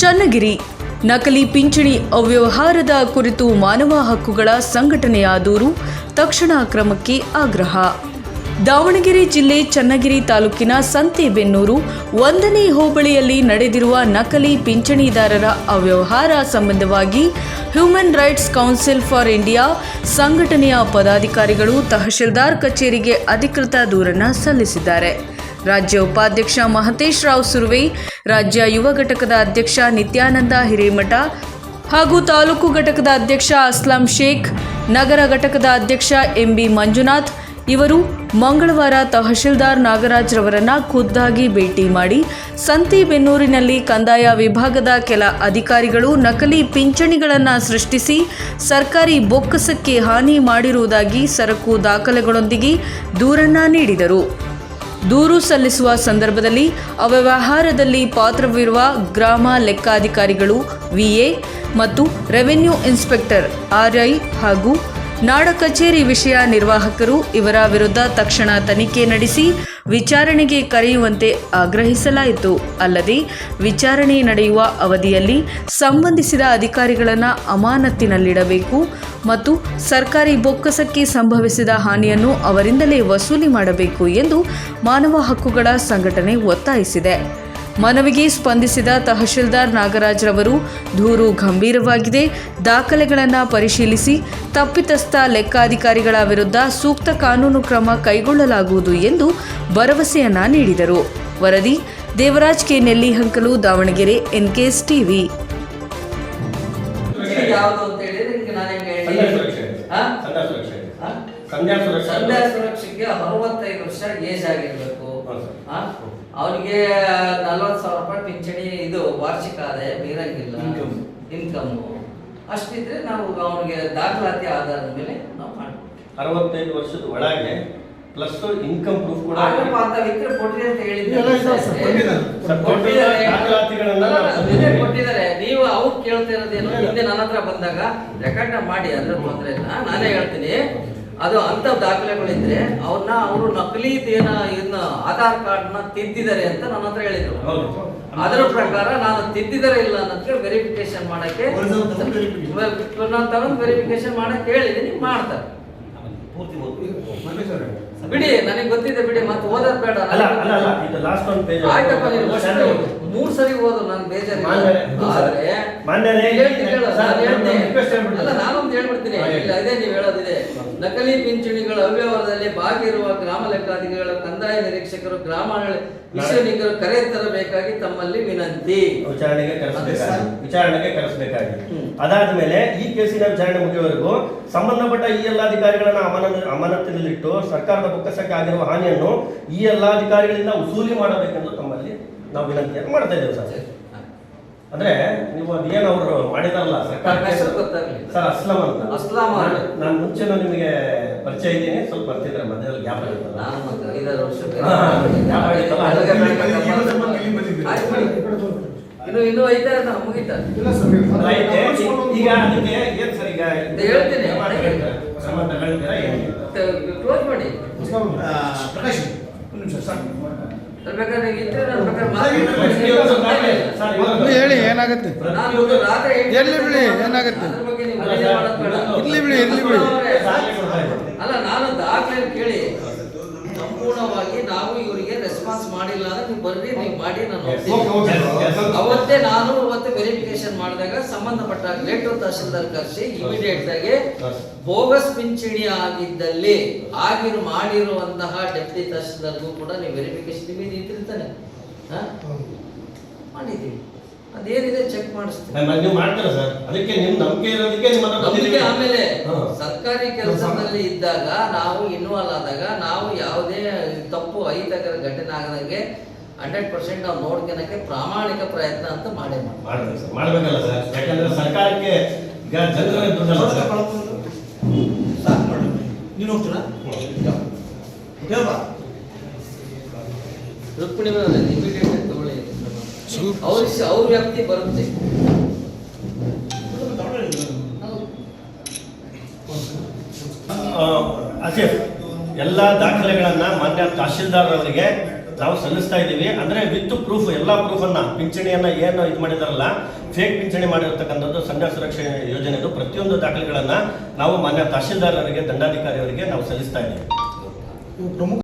ಚನ್ನಗಿರಿ ನಕಲಿ ಪಿಂಚಣಿ ಅವ್ಯವಹಾರದ ಕುರಿತು ಮಾನವ ಹಕ್ಕುಗಳ ಸಂಘಟನೆಯ ದೂರು, ತಕ್ಷಣ ಕ್ರಮಕ್ಕೆ ಆಗ್ರಹ. ದಾವಣಗೆರೆ ಜಿಲ್ಲೆ ಚನ್ನಗಿರಿ ತಾಲೂಕಿನ ಸಂತೆಬೆನ್ನೂರು 1ನೇ ಹೋಬಳಿಯಲ್ಲಿ ನಡೆದಿರುವ ನಕಲಿ ಪಿಂಚಣಿದಾರರ ಅವ್ಯವಹಾರ ಸಂಬಂಧವಾಗಿ human rights council for India ಸಂಘಟನೆಯ ಪದಾಧಿಕಾರಿಗಳು ತಹಶೀಲ್ದಾರ್ ಕಚೇರಿಗೆ ಅಧಿಕೃತ ದೂರನ್ನು ಸಲ್ಲಿಸಿದ್ದಾರೆ. ರಾಜ್ಯ ಉಪಾಧ್ಯಕ್ಷ ಮಹತೇಶ್ ರಾವ್ ಸುರ್ವೆ, ರಾಜ್ಯ ಯುವ ಘಟಕದ ಅಧ್ಯಕ್ಷ ನಿತ್ಯಾನಂದ ಹಿರೇಮಠ ಹಾಗೂ ತಾಲೂಕು ಘಟಕದ ಅಧ್ಯಕ್ಷ ಅಸ್ಲಾಂ ಶೇಖ್, ನಗರ ಘಟಕದ ಅಧ್ಯಕ್ಷ ಎಂಬಿ ಮಂಜುನಾಥ್ ಇವರು ಮಂಗಳವಾರ ತಹಶೀಲ್ದಾರ್ ನಾಗರಾಜ್ ರವರನ್ನ ಖುದ್ದಾಗಿ ಭೇಟಿ ಮಾಡಿ ಸಂತೆಬೆನ್ನೂರಿನಲ್ಲಿ ಕಂದಾಯ ವಿಭಾಗದ ಕೆಲ ಅಧಿಕಾರಿಗಳು ನಕಲಿ ಪಿಂಚಣಿಗಳನ್ನು ಸೃಷ್ಟಿಸಿ ಸರ್ಕಾರಿ ಬೊಕ್ಕಸಕ್ಕೆ ಹಾನಿ ಮಾಡಿರುವುದಾಗಿ ಸರಕು ದಾಖಲೆಗಳೊಂದಿಗೆ ದೂರನ್ನ ನೀಡಿದರು. ದೂರು ಸಲ್ಲಿಸುವ ಸಂದರ್ಭದಲ್ಲಿ ಅವ್ಯವಹಾರದಲ್ಲಿ ಪಾತ್ರವಿರುವ ಗ್ರಾಮ ಲೆಕ್ಕಾಧಿಕಾರಿಗಳು, ವಿಎ ಮತ್ತು ರೆವೆನ್ಯೂ ಇನ್ಸ್ಪೆಕ್ಟರ್ ಆರ್ಐ ಹಾಗೂ ನಾಡ ಕಚೇರಿ ವಿಷಯ ನಿರ್ವಾಹಕರು ಇವರ ವಿರುದ್ಧ ತಕ್ಷಣ ತನಿಖೆ ನಡೆಸಿ ವಿಚಾರಣೆಗೆ ಕರೆಯುವಂತೆ ಆಗ್ರಹಿಸಲಾಯಿತು. ಅಲ್ಲದೆ ವಿಚಾರಣೆ ನಡೆಯುವ ಅವಧಿಯಲ್ಲಿ ಸಂಬಂಧಿಸಿದ ಅಧಿಕಾರಿಗಳನ್ನು ಅಮಾನತಿನಲ್ಲಿಡಬೇಕು ಮತ್ತು ಸರ್ಕಾರಿ ಬೊಕ್ಕಸಕ್ಕೆ ಸಂಭವಿಸಿದ ಹಾನಿಯನ್ನು ಅವರಿಂದಲೇ ವಸೂಲಿ ಮಾಡಬೇಕು ಎಂದು ಮಾನವ ಹಕ್ಕುಗಳ ಸಂಘಟನೆ ಒತ್ತಾಯಿಸಿದೆ. ಮನವಿಗೆ ಸ್ಪಂದಿಸಿದ ತಹಶೀಲ್ದಾರ್ ನಾಗರಾಜ್ ರವರು ದೂರು ಗಂಭೀರವಾಗಿದೆ, ದಾಖಲೆಗಳನ್ನು ಪರಿಶೀಲಿಸಿ ತಪ್ಪಿತಸ್ಥ ಲೆಕ್ಕಾಧಿಕಾರಿಗಳ ವಿರುದ್ಧ ಸೂಕ್ತ ಕಾನೂನು ಕ್ರಮ ಕೈಗೊಳ್ಳಲಾಗುವುದು ಎಂದು ಭರವಸೆಯನ್ನ ನೀಡಿದರು. ವರದಿ Devaraj K Nellihankalu, Davanagere, NKS TV. Sandhya ಸುರಕ್ಷೆಗೆ 65 ವರ್ಷ ಏಜ್ ಆಗಿರ್ಬೇಕು. ಅವನಿಗೆ 40,000 ರೂಪಾಯಿ ಪಿಂಚಣಿ, ಇದು ವಾರ್ಷಿಕ ಆದಾಯ ಮೀರಂಗಿಲ್ಲ, ಇನ್ಕಮ್ ಅಷ್ಟಿದ್ರೆ ನಾವು ಅವನಿಗೆ ದಾಖಲಾತಿ ಆಧಾರದ ಮೇಲೆ ನಾವು ಮಾಡ್ತೀವಿ. 65 ವರ್ಷದ ಒಳಗೆ ಪ್ಲಸ್ ಇನ್ಕಮ್ ಪ್ರೂಫ್ ಕೂಡ ಕೊಡ್ರಿ ಅಂತ ಕೊಟ್ಟಿದ್ದಾರೆ. ನೀವು ಅವ್ರು ಕೇಳ್ತಾ ಇರೋದೇನು, ಹಿಂದೆ ನನ್ನ ಹತ್ರ ಬಂದಾಗ ರೆಕಾರ್ಡ್ ಮಾಡಿ, ಅದ್ರ ತೊಂದರೆ ಇಲ್ಲ, ನಾನೇ ಹೇಳ್ತೀನಿ. ಅದು ಅಂತ ದಾಖಲೆಗಳಿದ್ರೆ ಅವರು ನಕಲಿ ಇದನ್ನ ಆಧಾರ್ ಕಾರ್ಡ್ನ ತಿದ್ದಿದ್ದಾರೆ ಅಂತ ನನ್ನ ಹತ್ರ ಹೇಳಿದ್ರು. ಅದರ ಪ್ರಕಾರ ನಾನು ತಿದ್ದಿದ್ದಾರೆ ಇಲ್ಲ ಅನ್ನೋದಕ್ಕೆ ವೆರಿಫಿಕೇಶನ್ ಮಾಡಕ್ಕೆ ನಾನು ತಗೊಂಡು ವೆರಿಫಿಕೇಶನ್ ಮಾಡಕ್ಕೆ ಹೇಳಿದೀನಿ, ಮಾಡ್ತಾರೆ. ಬಿಡಿ, ನನಗೆ ಗೊತ್ತಿದೆ ಬಿಡಿ, ಮತ್ತೆ ಓದೋದ್ ಬೇಡ. ಆಯ್ತಪ್ಪ, ನೀನು 3 ಸರಿ ಓದು, ನಾನು ಬೇಜಾರು. ನಾನೊಂದು ಹೇಳ್ಬಿಡ್ತೀನಿ, ಇದೇ ನೀವು ಹೇಳೋದಿದೆ. ನಕಲಿ ಪಿಂಚಣಿಗಳ ಅವ್ಯವಹಾರದಲ್ಲಿ ಭಾಗಿರುವ ಗ್ರಾಮ ಲೆಕ್ಕಾಧಿಕಾರಿಗಳ ಕಂದಾಯ ನಿರೀಕ್ಷಕರು, ಗ್ರಾಮ ವಿಷಯನಿಕರು ಕರೆ ತರಬೇಕಾಗಿ ತಮ್ಮಲ್ಲಿ ವಿನಂತಿ. ವಿಚಾರಣೆಗೆ ಕರೆಸಬೇಕಾಗಿ. ಅದಾದ್ಮೇಲೆ ಈ ಕೇಸಿನ ವಿಚಾರಣೆ ಮುಗಿಯುವವರೆಗೂ ಸಂಬಂಧಪಟ್ಟ ಈ ಎಲ್ಲ ಅಧಿಕಾರಿಗಳನ್ನ ಅಮಾನತಿನಲ್ಲಿಟ್ಟು ಸರ್ಕಾರದ ಬೊಕ್ಕಸಕ್ಕೆ ಆಗಿರುವ ಹಾನಿಯನ್ನು ಈ ಎಲ್ಲ ಅಧಿಕಾರಿಗಳಿಂದ ವಸೂಲಿ ಮಾಡಬೇಕೆಂದು ತಮ್ಮಲ್ಲಿ ನಾವು ವಿನಂತಿಯನ್ನು ಮಾಡ್ತಾ ಇದ್ದೇವೆ ಸರ್. ಅಂದ್ರೆ ನೀವು ಅದೇನು ಅವರು ಮಾಡಿದಾರಲ್ಲ ಸರ್ಕಾರ, ಸರ್ ಅಸ್ಲಾಂ ಅಂತ. ಅಸ್ಲಾಂ ನಾನು ಮುಂಚೆನೂ ನಿಮಗೆ ಪರಿಚಯ ಇದ್ದೀನಿ, ಸ್ವಲ್ಪ ಬರ್ತಿದ್ರೆ ಮಧ್ಯದಲ್ಲಿ ಗ್ಯಾಪ್ ಆಗಿತ್ತಲ್ಲ, ಇನ್ನು ಐತೆ ಮುಗಿತ ಈಗ ಅದಕ್ಕೆ ಏನ್ ಸರ್ ಈಗ ಹೇಳ್ತೀನಿ, ಕ್ಲೋಸ್ ಮಾಡಿ. ಪ್ರಕಾಶ್ ಹೇಳಿ, ಏನಾಗುತ್ತೆ ಎಲ್ಲಿ ಬಿಡಿ, ಏನಾಗುತ್ತೆ ಇರ್ಲಿ ಬಿಡಿ, ಇರ್ಲಿ ಬಿಡಿ. ಅಲ್ಲ, ನಾನು ದಾಖಲೆ ಕೇಳಿ ಸಂಪೂರ್ಣವಾಗಿ ನಾವು ಇವರಿಗೆ ರೆಸ್ಪಾನ್ಸ್ ಮಾಡಿಲ್ಲ ಅಂದ್ರೆ ನೀವು ಬರ್ರಿ, ನೀವು ಮಾಡಿ, ನಾನು ಅವತ್ತೇ ನಾನು ವೆರಿಫಿಕೇಶನ್ ಮಾಡಿದಾಗ ಸಂಬಂಧಪಟ್ಟ ಲೇಟರ್ ತಹಶೀಲ್ದಾರ್ ಕರೆಸಿ ಇಮಿಡಿಯೇಟ್ ಆಗಿ ಬೋಗಸ್ ಪಿಂಚಣಿ ಆಗಿದ್ದಲ್ಲಿ ಮಾಡಿರುವಂತಹ ಡೆಪ್ಟಿ ತಹಶೀಲ್ದಾರ್ಗೂ ಕೂಡ ನೀವು ವೆರಿಫಿಕೇಶನ್ ನಿಮಗೆ ನಿಂತಿರ್ತಾನೆ ಮಾಡಿದ್ದೀವಿ. ಅದೇನಿದೆ ಚೆಕ್ ಮಾಡಿಸ್ತೀವಿ. ಆಮೇಲೆ ಸರ್ಕಾರಿ ಕೆಲಸದಲ್ಲಿ ಇದ್ದಾಗ ನಾವು ಇನ್ವಾಲ್ವ್ ಆದಾಗ ನಾವು ಯಾವುದೇ ತಪ್ಪು ಅಹಿತಕರ ಘಟನೆ ಆಗದಂಗೆ 100% ನಾವು ನೋಡ್ಕೊಳಕ್ಕೆ ಪ್ರಾಮಾಣಿಕ ಪ್ರಯತ್ನ ಅಂತ ಮಾಡಬೇಕಲ್ಲ ಸರ್. ಯಾಕಂದ್ರೆ ಸರ್ಕಾರಕ್ಕೆ ನೀನು ಹೋಗ್ತೀರಾ ರುಕ್ಮಿಣಿ ಇಮಿಡಿಯೇಟ್ ತಗೊಳ್ಳಿ, ಅವ್ರ ವ್ಯಾಪ್ತಿ ಬರುತ್ತೆ. ಎಲ್ಲ ದಾಖಲೆಗಳನ್ನ ಮಾನ್ಯ ತಹಶೀಲ್ದಾರ್ ಅವರಿಗೆ ನಾವು ಸಲ್ಲಿಸ್ತಾ ಇದ್ದೀವಿ. ಅಂದ್ರೆ ವಿತ್ ಪ್ರೂಫ್, ಎಲ್ಲ ಪ್ರೂಫನ್ನ, ಪಿಂಚಣಿಯನ್ನ ಏನು ಇದು ಮಾಡಿದಾರಲ್ಲ, ಫೇಕ್ ಪಿಂಚಣಿ ಮಾಡಿರ್ತಕ್ಕಂಥದ್ದು ಸಂಧ್ಯಾ ಸುರಕ್ಷೆ ಯೋಜನೆದು ಪ್ರತಿಯೊಂದು ದಾಖಲೆಗಳನ್ನ ನಾವು ಮಾನ್ಯ ತಹಶೀಲ್ದಾರರಿಗೆ, ದಂಡಾಧಿಕಾರಿಯವರಿಗೆ ನಾವು ಸಲ್ಲಿಸ್ತಾ ಇದ್ದೀವಿ. ಪ್ರಮುಖ